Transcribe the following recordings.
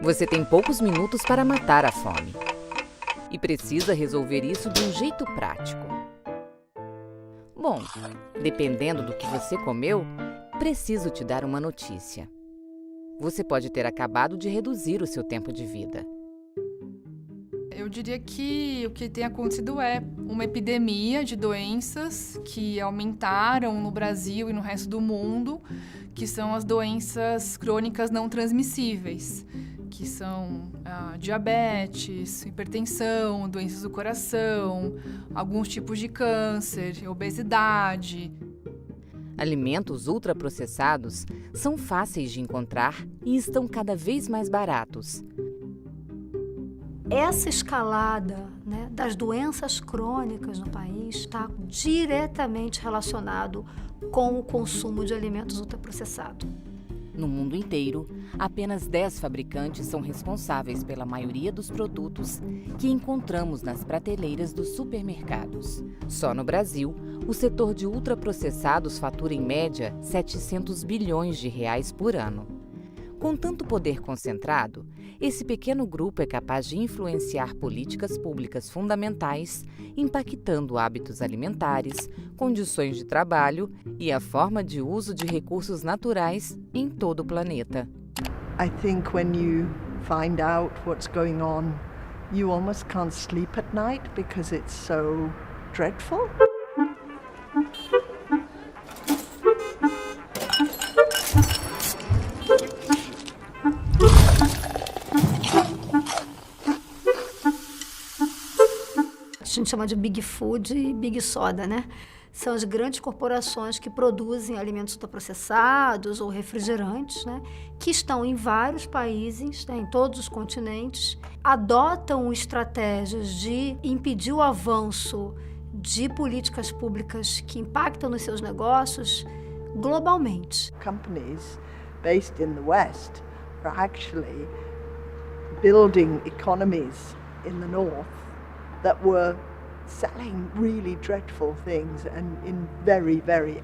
Você tem poucos minutos para matar a fome. E precisa resolver isso de um jeito prático. Bom, dependendo do que você comeu, preciso te dar uma notícia. Você pode ter acabado de reduzir o seu tempo de vida. Eu diria que o que tem acontecido é uma epidemia de doenças que aumentaram no Brasil e no resto do mundo, que são as doenças crônicas não transmissíveis, que são diabetes, hipertensão, doenças do coração, alguns tipos de câncer, obesidade. Alimentos ultraprocessados são fáceis de encontrar e estão cada vez mais baratos. Essa escalada, das doenças crônicas no país está diretamente relacionado com o consumo de alimentos ultraprocessados. No mundo inteiro, apenas 10 fabricantes são responsáveis pela maioria dos produtos que encontramos nas prateleiras dos supermercados. Só no Brasil, o setor de ultraprocessados fatura em média R$ 700 bilhões por ano. Com tanto poder concentrado, esse pequeno grupo é capaz de influenciar políticas públicas fundamentais, impactando hábitos alimentares, condições de trabalho e a forma de uso de recursos naturais em todo o planeta. I think when you find out what's going on, you almost can't sleep at night because it's so dreadful. A gente chama de Big Food e Big Soda, São as grandes corporações que produzem alimentos ultraprocessados ou refrigerantes, que estão em vários países, em todos os continentes, adotam estratégias de impedir o avanço de políticas públicas que impactam nos seus negócios globalmente. Companies based in the West are actually building economies in the North that were selling really dreadful things and in very, very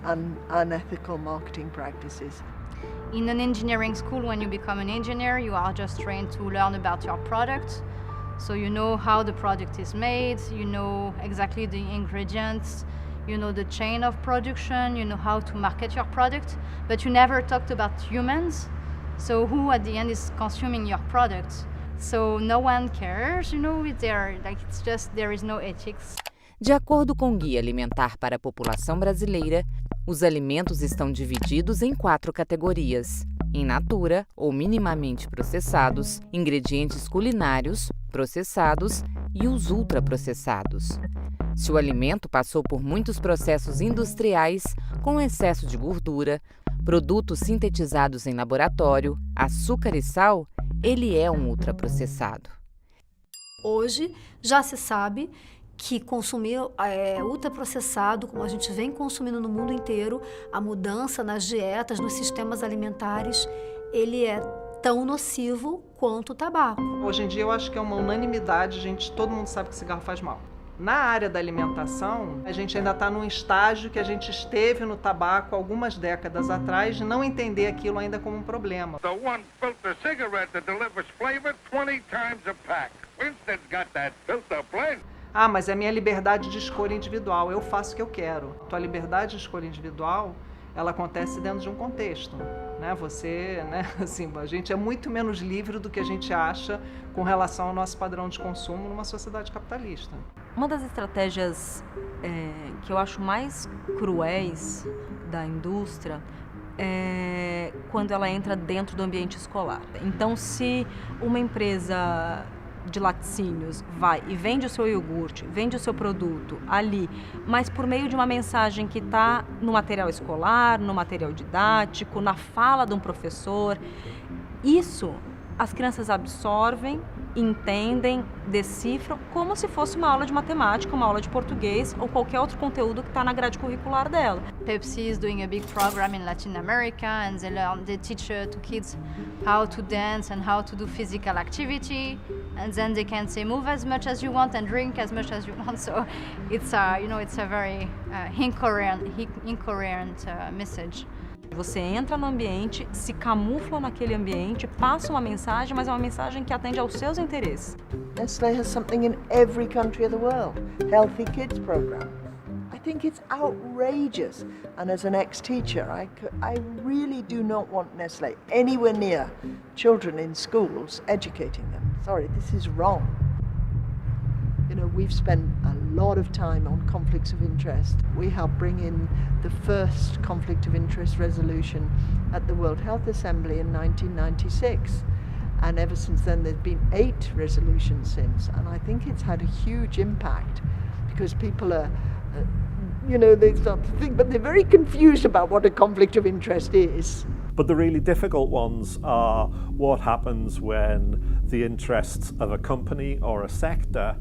unethical marketing practices. In an engineering school, when you become an engineer, you are just trained to learn about your product. So you know how the product is made, you know exactly the ingredients, you know the chain of production, you know how to market your product, but you never talked about humans. So who at the end is consuming your product? So no one cares, there is no ethics. De acordo com o Guia Alimentar para a População Brasileira, os alimentos estão divididos em 4 categorias: in natura ou minimamente processados, ingredientes culinários, processados e os ultraprocessados. Se o alimento passou por muitos processos industriais, com excesso de gordura, produtos sintetizados em laboratório, açúcar e sal, ele é um ultraprocessado. Hoje já se sabe que consumir ultraprocessado, como a gente vem consumindo no mundo inteiro, a mudança nas dietas, nos sistemas alimentares, ele é tão nocivo quanto o tabaco. Hoje em dia eu acho que é uma unanimidade, todo mundo sabe que cigarro faz mal. Na área da alimentação, a gente ainda está num estágio que a gente esteve no tabaco algumas décadas atrás de não entender aquilo ainda como um problema. The one filter cigarette that delivers flavor 20 times a pack. Winston's got that filter blend. Ah, mas é a minha liberdade de escolha individual, eu faço o que eu quero. A tua liberdade de escolha individual, ela acontece dentro de um contexto, a gente é muito menos livre do que a gente acha com relação ao nosso padrão de consumo numa sociedade capitalista. Uma das estratégias que eu acho mais cruéis da indústria é quando ela entra dentro do ambiente escolar. Então, se uma empresa de laticínios vai e vende o seu iogurte, vende o seu produto ali, mas por meio de uma mensagem que está no material escolar, no material didático, na fala de um professor, isso as crianças absorvem, entendem, decifram como se fosse uma aula de matemática, uma aula de português ou qualquer outro conteúdo que está na grade curricular dela. Pepsi is doing a big program in Latin America, and they teach to kids how to dance and how to do physical activity, and then they can say move as much as you want and drink as much as you want. So it's a very incoherent message. Você entra no ambiente, se camufla naquele ambiente, passa uma mensagem, mas é uma mensagem que atende aos seus interesses. Nestlé has something in every country of the world, Healthy Kids program. I think it's outrageous. And as an ex-teacher, I really do not want Nestlé anywhere near children in schools educating them. Sorry, this is wrong. You know, we've spent a lot of time on conflicts of interest. We helped bring in the first conflict of interest resolution at the World Health Assembly in 1996. And ever since then, there's been 8 resolutions since. And I think it's had a huge impact because people are, you know, they start to think, but they're very confused about what a conflict of interest is. But the really difficult ones are what happens when the interests of a company or a sector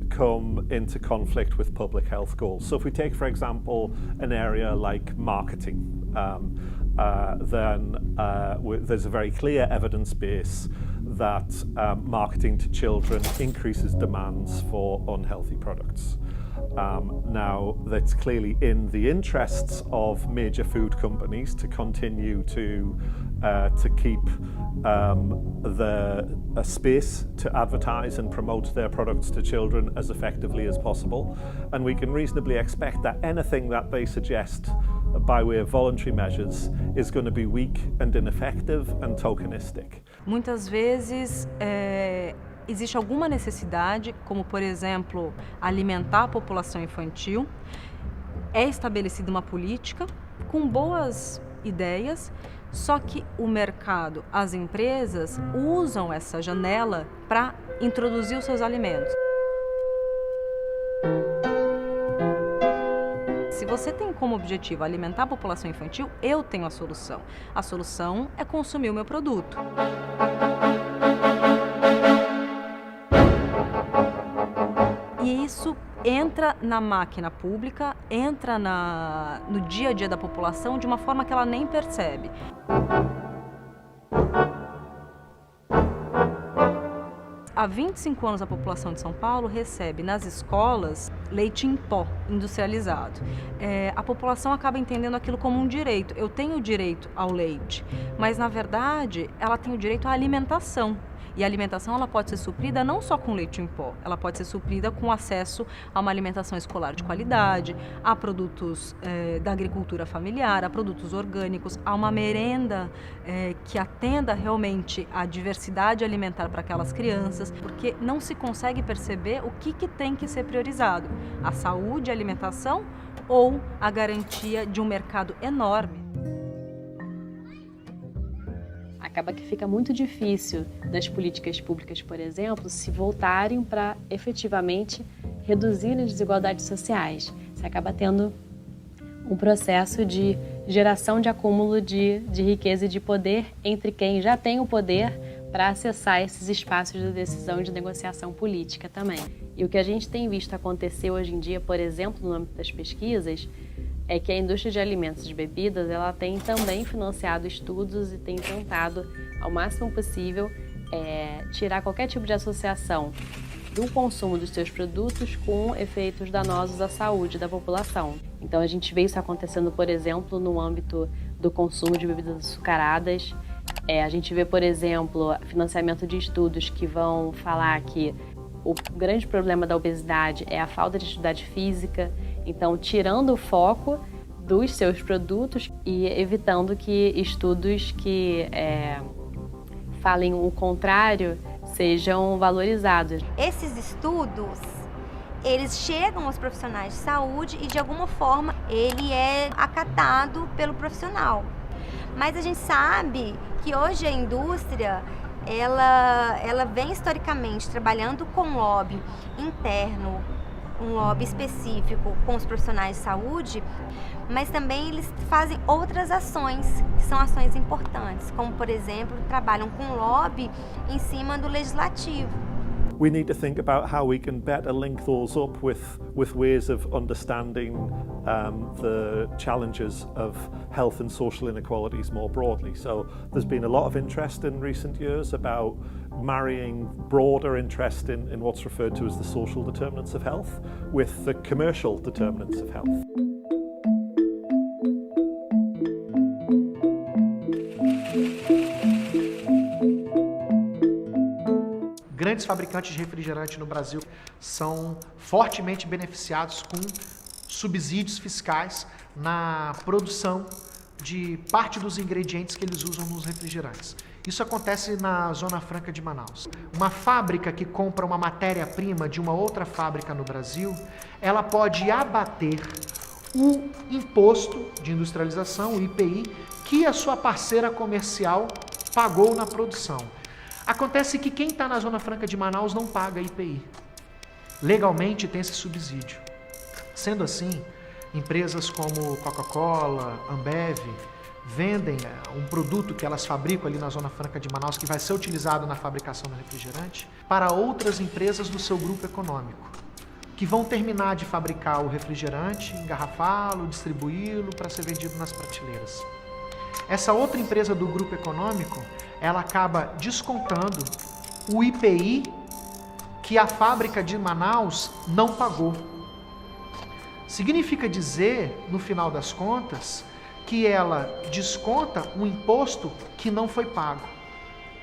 come into conflict with public health goals. So if we take, for example, an area like marketing, then there's a very clear evidence base that marketing to children increases demands for unhealthy products. Now, that's clearly in the interests of major food companies to continue to keep a space to advertise and promote their products to children as effectively as possible. And we can reasonably expect that anything that they suggest by way of voluntary measures is going to be weak and ineffective and tokenistic. Muitas vezes existe alguma necessidade, como por exemplo, alimentar a população infantil. É estabelecida uma política com boas ideias, só que o mercado, as empresas usam essa janela para introduzir os seus alimentos. Se você tem como objetivo alimentar a população infantil, eu tenho a solução. A solução é consumir o meu produto. E isso entra na máquina pública, entra no dia a dia da população de uma forma que ela nem percebe. Há 25 anos a população de São Paulo recebe nas escolas leite em pó industrializado. A população acaba entendendo aquilo como um direito. Eu tenho direito ao leite, mas na verdade ela tem o direito à alimentação. E a alimentação ela pode ser suprida não só com leite em pó, ela pode ser suprida com acesso a uma alimentação escolar de qualidade, a produtos da agricultura familiar, a produtos orgânicos, a uma merenda que atenda realmente à diversidade alimentar para aquelas crianças, porque não se consegue perceber o que tem que ser priorizado, a saúde, a alimentação ou a garantia de um mercado enorme. Acaba que fica muito difícil das políticas públicas, por exemplo, se voltarem para efetivamente reduzir as desigualdades sociais. Você acaba tendo um processo de geração de acúmulo de riqueza e de poder entre quem já tem o poder para acessar esses espaços de decisão e de negociação política também. E o que a gente tem visto acontecer hoje em dia, por exemplo, no âmbito das pesquisas, é que a indústria de alimentos e de bebidas ela tem também financiado estudos e tem tentado, ao máximo possível, tirar qualquer tipo de associação do consumo dos seus produtos com efeitos danosos à saúde da população. Então a gente vê isso acontecendo, por exemplo, no âmbito do consumo de bebidas açucaradas. A gente vê, por exemplo, financiamento de estudos que vão falar que o grande problema da obesidade é a falta de atividade física, então tirando o foco dos seus produtos e evitando que estudos que falem o contrário sejam valorizados. Esses estudos, eles chegam aos profissionais de saúde e de alguma forma ele é acatado pelo profissional. Mas a gente sabe que hoje a indústria ela vem historicamente trabalhando com lobby interno, um lobby específico com os profissionais de saúde, mas também eles fazem outras ações, que são ações importantes, como, por exemplo, trabalham com lobby em cima do legislativo. We need to think about how we can better link those up with ways of understanding the challenges of health and social inequalities more broadly. So there's been a lot of interest in recent years about marrying broader interest in what's referred to as the social determinants of health with the commercial determinants of health. grandes fabricantes de refrigerante no Brasil são fortemente beneficiados com subsídios fiscais na produção de parte dos ingredientes que eles usam nos refrigerantes. Isso acontece na Zona Franca de Manaus. Uma fábrica que compra uma matéria-prima de uma outra fábrica no Brasil, ela pode abater o imposto de industrialização, o IPI, que a sua parceira comercial pagou na produção. Acontece que quem está na Zona Franca de Manaus não paga IPI. Legalmente tem esse subsídio. Sendo assim, empresas como Coca-Cola, Ambev, vendem um produto que elas fabricam ali na Zona Franca de Manaus, que vai ser utilizado na fabricação do refrigerante, para outras empresas do seu grupo econômico, que vão terminar de fabricar o refrigerante, engarrafá-lo, distribuí-lo para ser vendido nas prateleiras. Essa outra empresa do grupo econômico, ela acaba descontando o IPI que a fábrica de Manaus não pagou. Significa dizer, no final das contas, que ela desconta um imposto que não foi pago.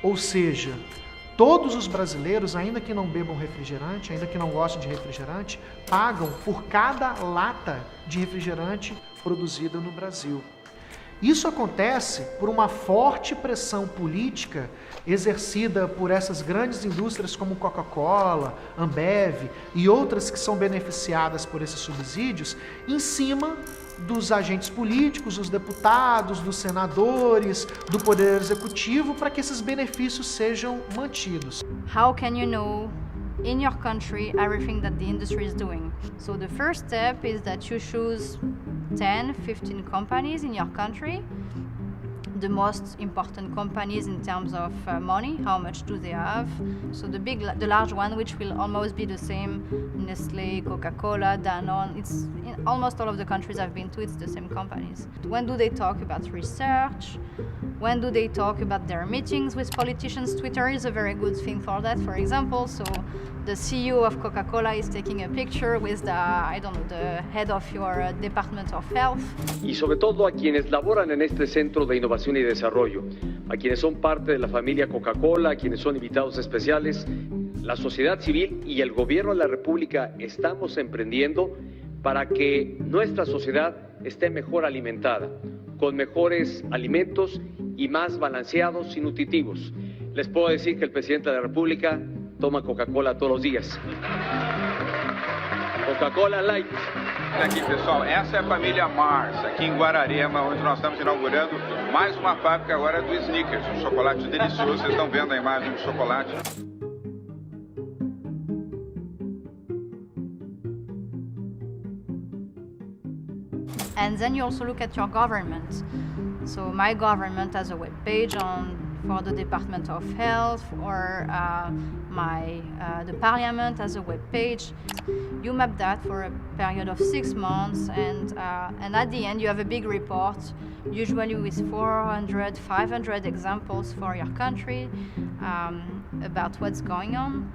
Ou seja, todos os brasileiros, ainda que não bebam refrigerante, ainda que não gostem de refrigerante, pagam por cada lata de refrigerante produzida no Brasil. Isso acontece por uma forte pressão política exercida por essas grandes indústrias como Coca-Cola, Ambev e outras que são beneficiadas por esses subsídios em cima dos agentes políticos, dos deputados, dos senadores, do Poder Executivo, para que esses benefícios sejam mantidos. How can you know in your country everything that the industry is doing? So the first step is that you choose 10, 15 companies in your country, the most important companies in terms of money, how much do they have. So the large one, which will almost be the same, Nestlé, Coca-Cola, Danone, it's in almost all of the countries I've been to, it's the same companies. When do they talk about research? When do they talk about their meetings with politicians? Twitter is a very good thing for that, for example. So the CEO of Coca-Cola is taking a picture with the head of your Department of Health. Y sobre todo a quienes laboran en este Centro de Innovación y Desarrollo, a quienes son parte de la familia Coca-Cola, a quienes son invitados especiales, la sociedad civil y el gobierno de la República estamos emprendiendo para que nuestra sociedad esté mejor alimentada, con mejores alimentos y más balanceados y nutritivos. Les puedo decir que el presidente de la República toma Coca-Cola todos los días. Coca-Cola Light. Aqui, pessoal, essa é a família Mars, aqui em Guararema, onde nós estamos inaugurando mais uma fábrica agora do Snickers, um chocolate delicioso. Vocês estão vendo a imagem do chocolate. And then you also look at your government. So my government has a web page for the Department of Health, or the Parliament has a web page. You map that for a period of 6 months, and at the end you have a big report, usually with 400, 500 examples for your country about what's going on.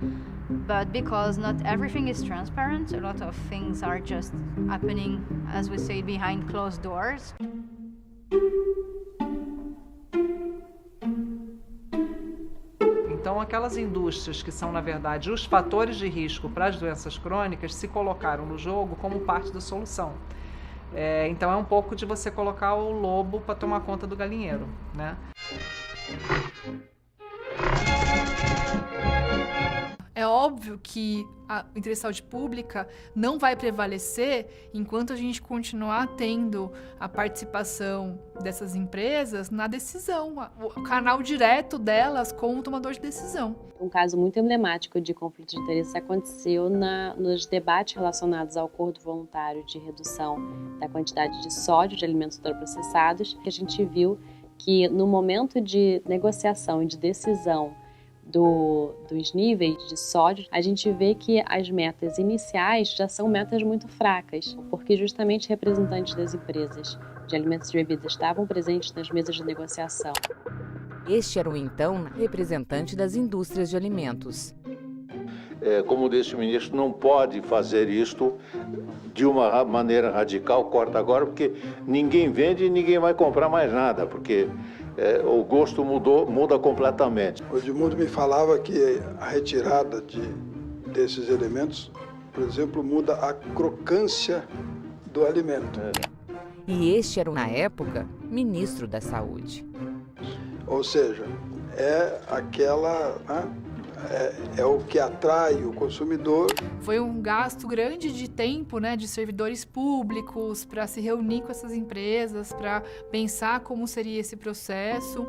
But because not everything is transparent, a lot of things are just happening, as we say, behind closed doors. Então, aquelas indústrias que são, na verdade, os fatores de risco para as doenças crônicas se colocaram no jogo como parte da solução. Então, é um pouco de você colocar o lobo para tomar conta do galinheiro, né? É óbvio que o interesse da saúde pública não vai prevalecer enquanto a gente continuar tendo a participação dessas empresas na decisão, o canal direto delas com o tomador de decisão. Um caso muito emblemático de conflito de interesse aconteceu nos debates relacionados ao acordo voluntário de redução da quantidade de sódio de alimentos ultraprocessados, que a gente viu que no momento de negociação e de decisão dos níveis de sódio, a gente vê que as metas iniciais já são metas muito fracas, porque justamente representantes das empresas de alimentos e bebidas estavam presentes nas mesas de negociação. Este era o então representante das indústrias de alimentos. Como disse o ministro, não pode fazer isto de uma maneira radical, corta agora, porque ninguém vende e ninguém vai comprar mais nada, porque o gosto muda completamente. O Edmundo me falava que a retirada desses elementos, por exemplo, muda a crocância do alimento. E este era, na época, ministro da Saúde. Ou seja, é o que atrai o consumidor. Foi um gasto grande de tempo, né, de servidores públicos para se reunir com essas empresas, para pensar como seria esse processo,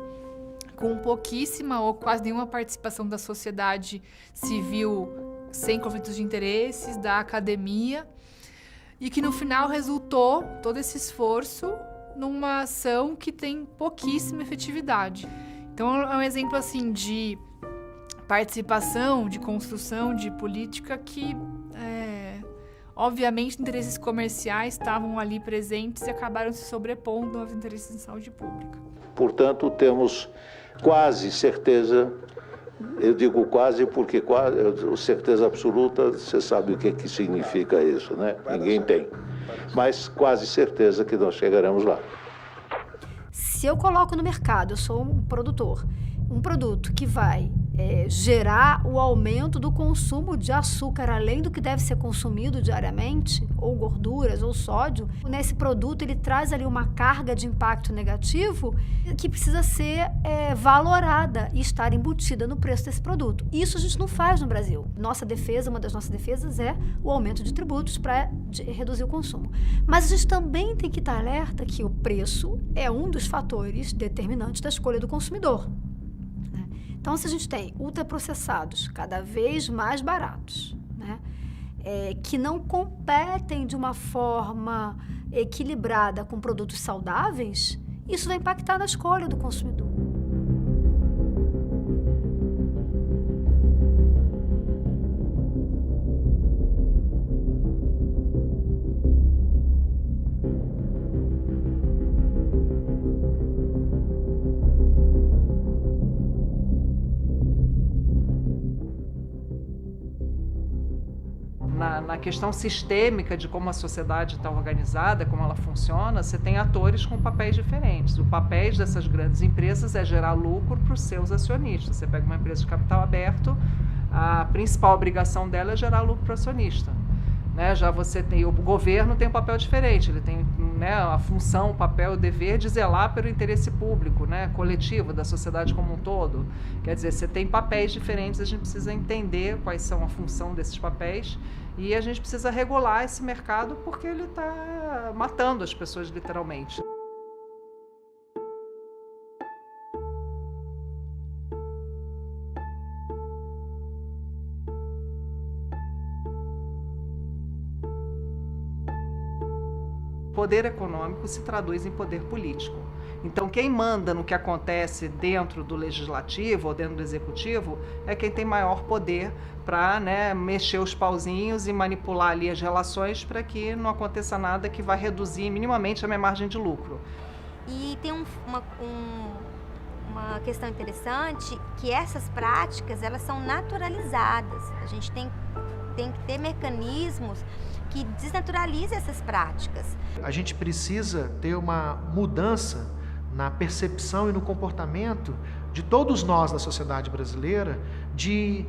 com pouquíssima ou quase nenhuma participação da sociedade civil, sem conflitos de interesses, da academia, e que no final resultou todo esse esforço numa ação que tem pouquíssima efetividade. Então é um exemplo assim de participação, de construção de política que, obviamente, interesses comerciais estavam ali presentes e acabaram se sobrepondo aos interesses de saúde pública. Portanto, temos quase certeza, eu digo quase porque certeza absoluta, você sabe o que significa isso, né? Ninguém tem. Mas quase certeza que nós chegaremos lá. Se eu coloco no mercado, eu sou um produtor, um produto que vai gerar o aumento do consumo de açúcar além do que deve ser consumido diariamente, ou gorduras, ou sódio, nesse produto ele traz ali uma carga de impacto negativo que precisa ser valorada e estar embutida no preço desse produto. Isso a gente não faz no Brasil. Nossa defesa, uma das nossas defesas é o aumento de tributos para reduzir o consumo. Mas a gente também tem que estar alerta que o preço é um dos fatores determinantes da escolha do consumidor. Então, se a gente tem ultraprocessados cada vez mais baratos, né, que não competem de uma forma equilibrada com produtos saudáveis, isso vai impactar na escolha do consumidor. Na questão sistêmica de como a sociedade está organizada, como ela funciona, você tem atores com papéis diferentes. O papel dessas grandes empresas é gerar lucro para os seus acionistas. Você pega uma empresa de capital aberto, a principal obrigação dela é gerar lucro para o acionista. Né? Já você tem, o governo tem um papel diferente, ele tem, né, a função, o papel, o dever de zelar pelo interesse público, né, coletivo, da sociedade como um todo. Quer dizer, você tem papéis diferentes, a gente precisa entender quais são a função desses papéis e a gente precisa regular esse mercado porque ele está matando as pessoas literalmente. Poder econômico se traduz em poder político. Então, quem manda no que acontece dentro do legislativo ou dentro do executivo é quem tem maior poder para, né, mexer os pauzinhos e manipular ali as relações para que não aconteça nada que vai reduzir minimamente a minha margem de lucro. E tem uma questão interessante, que essas práticas, elas são naturalizadas. A gente tem que ter mecanismos que desnaturalizem essas práticas. A gente precisa ter uma mudança na percepção e no comportamento de todos nós da sociedade brasileira de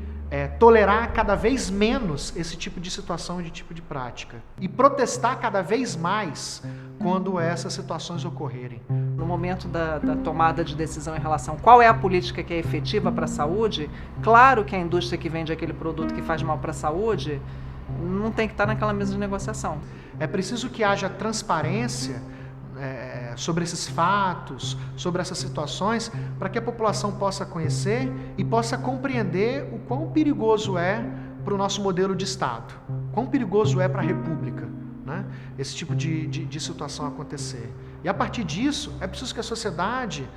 tolerar cada vez menos esse tipo de situação e de tipo de prática e protestar cada vez mais quando essas situações ocorrerem. No momento da tomada de decisão em relação a qual é a política que é efetiva para a saúde, claro que a indústria que vende aquele produto que faz mal para a saúde não tem que estar naquela mesa de negociação. É preciso que haja transparência sobre esses fatos, sobre essas situações, para que a população possa conhecer e possa compreender o quão perigoso é para o nosso modelo de Estado, quão perigoso é para a República, né, esse tipo de situação acontecer. E a partir disso, é preciso que a sociedade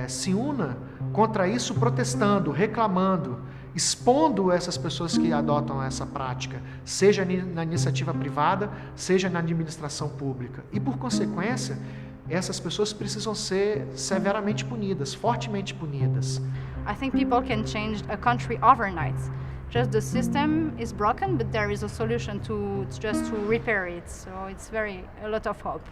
se una contra isso, protestando, reclamando, expondo essas pessoas que adotam essa prática, seja na iniciativa privada, seja na administração pública. E, por consequência, essas pessoas precisam ser severamente punidas, fortemente punidas. I think people can change a country overnight. Just the system is broken, but there is a solution to repair it. So it's a lot of hope.